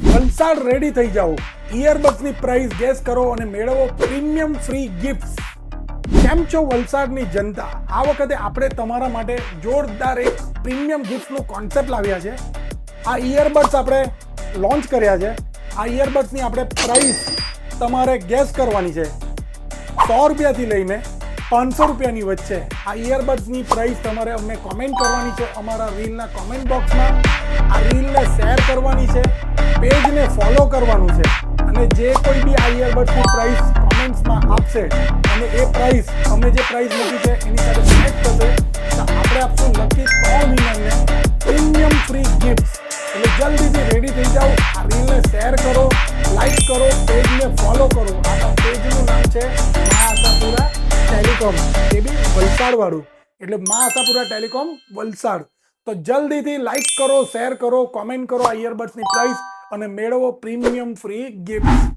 Valsad ready થઈ જાઓ, ઇયરબડ્સની price gas કરો અને મેળવો પ્રીમિયમ ફ્રી ગિફ્ટ્સ. કેમ છો વલસાડની જનતા? આ વખતે આપણે તમારા માટે જોરદાર એક પ્રીમિયમ ગિફ્ટનો કોન્સેપ્ટ લાવ્યા છે. આ ઇયરબડ્સ આપણે લોન્ચ કર્યા છે. આ ઇયરબડ્સની આપણે પ્રાઇસ તમારે ગેસ કરવાની છે. 100 રૂપિયાથી લઈને 500 રૂપિયાની વચ્ચે આ ઇયરબડ્સની પ્રાઇસ તમારે અમને કોમેન્ટ કરવાની છે અમારા રીલના કોમેન્ટ બોક્સમાં. આ રીલને શેર કરવાની છે, પેજને ફોલો કરવાનું છે અને જે કોઈ બી આ ઇયરબડ્સની પ્રાઇસ કોમેન્ટ્સમાં આપશે અને એ પ્રાઇસ અમે જે પ્રાઇસ મૂકી છે એની સાથે કનેક્ટ થશે તો આપણે આપશું લકી 3 વિનરને પ્રીમિયમ ફ્રી ગિફ્ટ્સ. એટલે જલ્દીથી રેડી થઈ જાઓ. આ રીલને શેર કરો, લાઈક કરો, પેજને ફોલો કરો. આ પેજનું નામ છે મા આશાપુરા ટેલિકોમ, એ બી વલસાડવાળું, એટલે મા આશાપુરા ટેલિકોમ વલસાડ. તો જલ્દીથી લાઈક કરો, શેર કરો, કોમેન્ટ કરો આ ઇયરબડ્સની પ્રાઇસ અને મેળવો પ્રીમિયમ ફ્રી ગિફ્ટ.